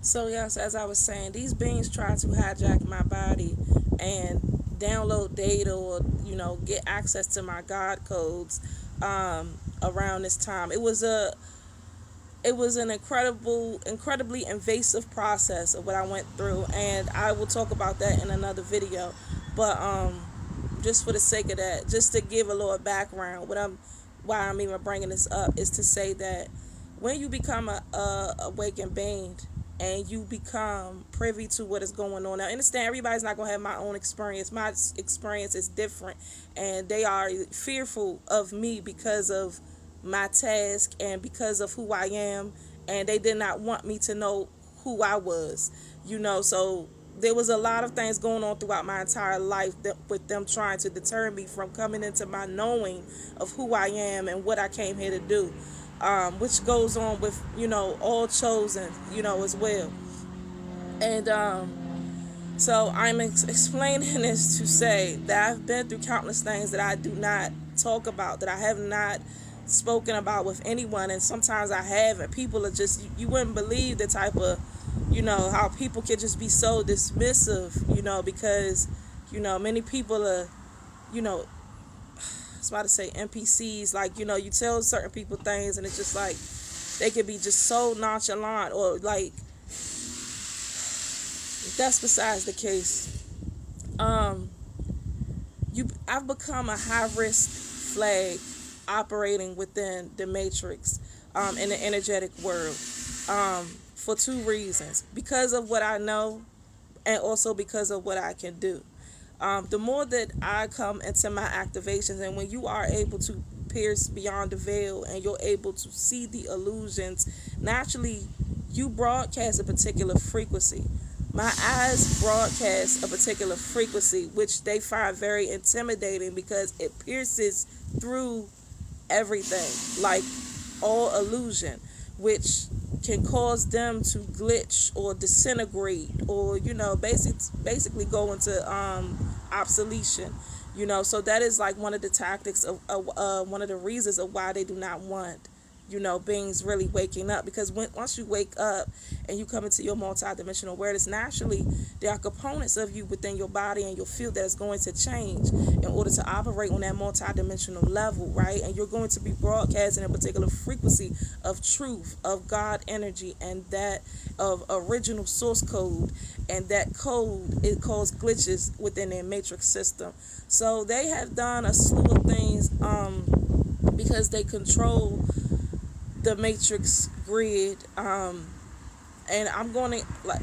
So yes, as I was saying, these beings try to hijack my body and download data, or get access to my God codes. Around this time, it was an incredibly invasive process of what I went through, and I will talk about that in another video. But just for the sake of that, just to give a little background, why I'm even bringing this up is to say that when you become a awakened being and you become privy to what is going on. Now, understand, everybody's not gonna have my own experience. My experience is different, and they are fearful of me because of my task and because of who I am, and they did not want me to know who I was. So there was a lot of things going on throughout my entire life with them trying to deter me from coming into my knowing of who I am and what I came here to do, which goes on with all chosen, as well. And so I'm explaining this to say that I've been through countless things that I do not talk about, that I have not spoken about with anyone, and sometimes I have, and people are just, you wouldn't believe the type of, how people can just be so dismissive, because, many people are, I was about to say NPCs, like, you tell certain people things and it's just like, they could be just so nonchalant, or like, that's besides the case. Um, I've become a high risk flag operating within the matrix, in the energetic world, for two reasons: because of what I know, and also because of what I can do. The more that I come into my activations, and when you are able to pierce beyond the veil and you're able to see the illusions, naturally you broadcast a particular frequency. My eyes broadcast a particular frequency, which they find very intimidating because it pierces through everything, like all illusion, which can cause them to glitch or disintegrate, or basically go into obsolescence. So that is like one of the tactics of one of the reasons of why they do not want beings really waking up, because once you wake up and you come into your multidimensional awareness, naturally there are components of you within your body and your field that is going to change in order to operate on that multidimensional level, right? And you're going to be broadcasting a particular frequency of truth, of God energy, and that of original source code, and that code, it caused glitches within their matrix system. So they have done a slew of things, because they control the matrix grid, and I'm going to, like,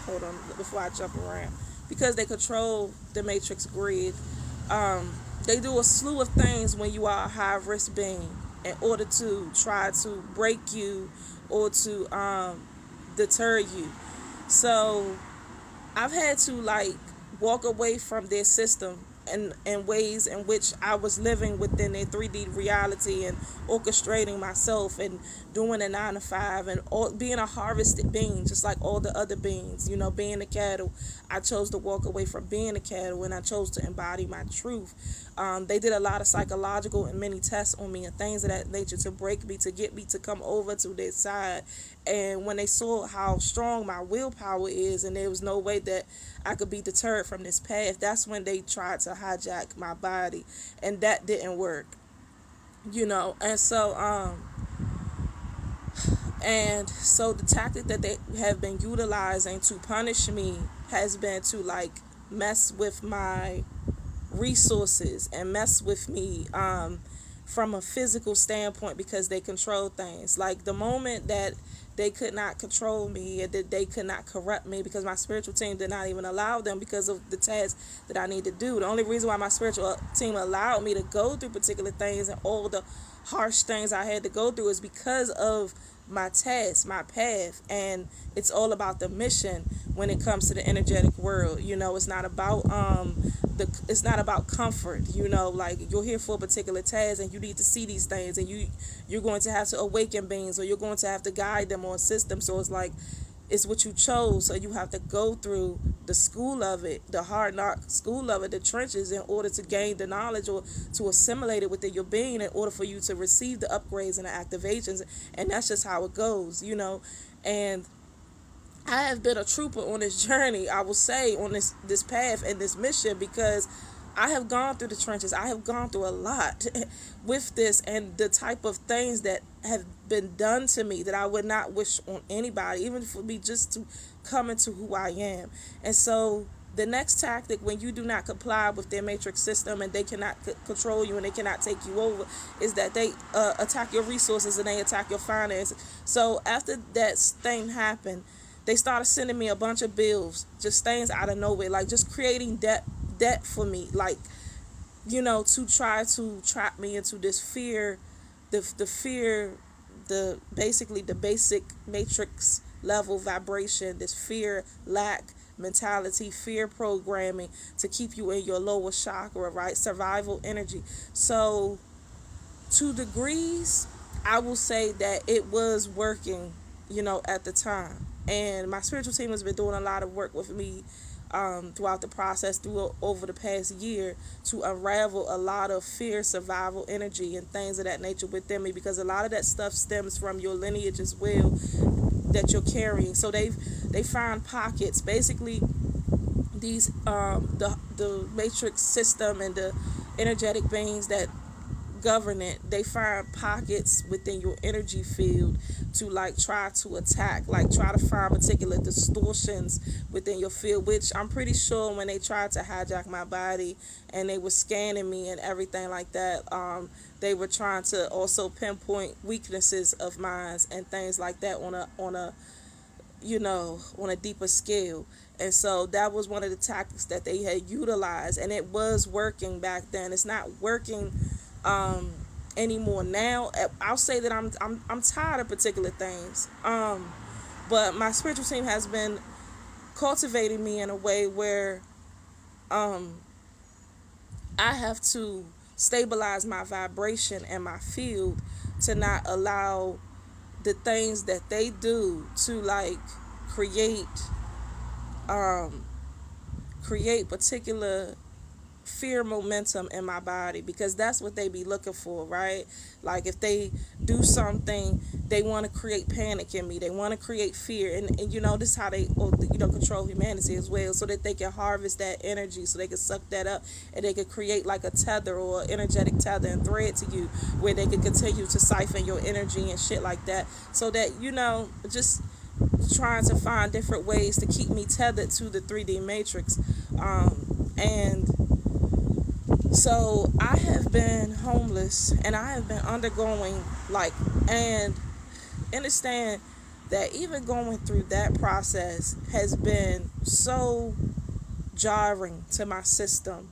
hold on before I jump around, because they control the matrix grid. They do a slew of things when you are a high risk being in order to try to break you, or to deter you. So I've had to, like, walk away from their system, and ways in which I was living within a 3D reality and orchestrating myself and doing a 9 to 5, and being a harvested being just like all the other beings. Being a cattle, I chose to walk away from being a cattle, and I chose to embody my truth. They did a lot of psychological and many tests on me and things of that nature to break me, to get me to come over to their side. And when they saw how strong my willpower is, and there was no way that I could be deterred from this path, that's when they tried to hijack my body, and that didn't work. And so the tactic that they have been utilizing to punish me has been to, like, mess with my resources and mess with me, from a physical standpoint, because they control things. Like, the moment that they could not control me, and that they could not corrupt me, because my spiritual team did not even allow them, because of the tasks that I need to do. The only reason why my spiritual team allowed me to go through particular things and all the harsh things I had to go through is because of my task, my path, and it's all about the mission when it comes to the energetic world. It's not about it's not about comfort. Like, you're here for a particular task, and you need to see these things, and you're going to have to awaken beings, or you're going to have to guide them or assist them. So it's like, it's what you chose, so you have to go through the school of it, the hard knock school of it, the trenches, in order to gain the knowledge, or to assimilate it within your being, in order for you to receive the upgrades and the activations. And that's just how it goes. And I have been a trooper on this journey, I will say, on this path and this mission, because I have gone through the trenches. I have gone through a lot with this, and the type of things that have been done to me that I would not wish on anybody, even for me just to come into who I am. And so the next tactic, when you do not comply with their matrix system and they cannot control you and they cannot take you over, is that they attack your resources and they attack your finances. So after that thing happened, they started sending me a bunch of bills, just things out of nowhere, like just creating debt for me, like, to try to trap me into this fear, the fear, basically the basic matrix level vibration, this fear lack mentality, fear programming, to keep you in your lower chakra, right? Survival energy. So to degrees, I will say that it was working, at the time. And my spiritual team has been doing a lot of work with me throughout the process, over the past year, to unravel a lot of fear, survival energy, and things of that nature within me, because a lot of that stuff stems from your lineage as well that you're carrying. So they find pockets, basically these the matrix system and the energetic beings that govern it, they find pockets within your energy field to try to attack, try to find particular distortions within your field, which I'm pretty sure when they tried to hijack my body and they were scanning me and everything like that, they were trying to also pinpoint weaknesses of mine and things like that on a deeper scale. And so that was one of the tactics that they had utilized, and it was working back then. It's not working anymore now. I'll say that I'm tired of particular things, but my spiritual team has been cultivating me in a way where I have to stabilize my vibration and my field to not allow the things that they do to create particular fear momentum in my body, because that's what they be looking for, right? Like if they do something, they want to create panic in me, they want to create fear, and this is how they control humanity as well, so that they can harvest that energy, so they can suck that up, and they can create like a tether or energetic tether and thread to you, where they can continue to siphon your energy and shit like that, so that just trying to find different ways to keep me tethered to the 3D matrix. And so I have been homeless, and I have been undergoing and understand that even going through that process has been so jarring to my system.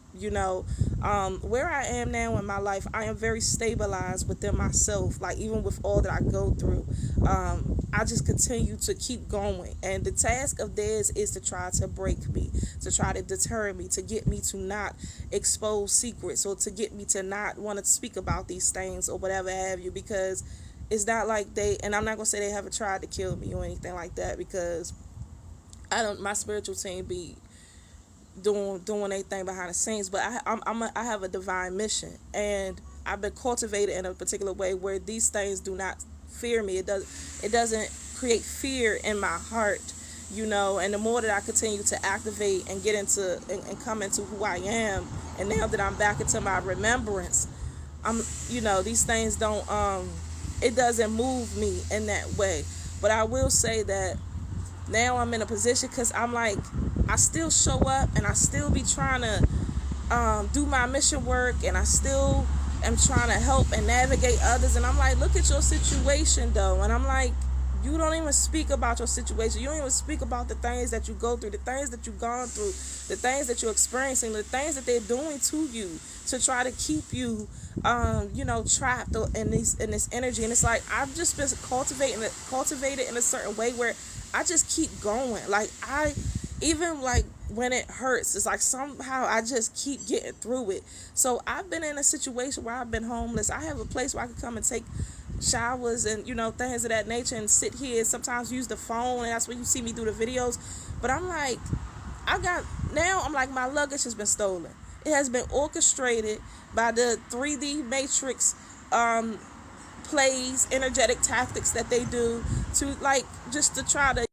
Where I am now in my life, I am very stabilized within myself. Even with all that I go through, I just continue to keep going. And the task of theirs is to try to break me, to try to deter me, to get me to not expose secrets, or to get me to not want to speak about these things or whatever have you, because it's not like and I'm not going to say they haven't tried to kill me or anything like that, because my spiritual team be doing anything behind the scenes, but I have a divine mission, and I've been cultivated in a particular way where these things do not fear me. It doesn't create fear in my heart, and the more that I continue to activate and get into and come into who I am, and now that I'm back into my remembrance, these things don't it doesn't move me in that way. But I will say that now I'm in a position, because I still show up, and I still be trying to do my mission work, and I still am trying to help and navigate others. And I'm like, look at your situation though. And I'm like, you don't even speak about your situation. You don't even speak about the things that you go through, the things that you've gone through, the things that you're experiencing, the things that they're doing to you to try to keep you trapped in this energy. And it's like, I've just been cultivated in a certain way where I just keep going. Even when it hurts, it's like somehow I just keep getting through it. So I've been in a situation where I've been homeless. I have a place where I can come and take showers and things of that nature, and sit here, sometimes use the phone, and that's when you see me do the videos. But I'm like, my luggage has been stolen. It has been orchestrated by the 3D matrix plays, energetic tactics that they do to just to try to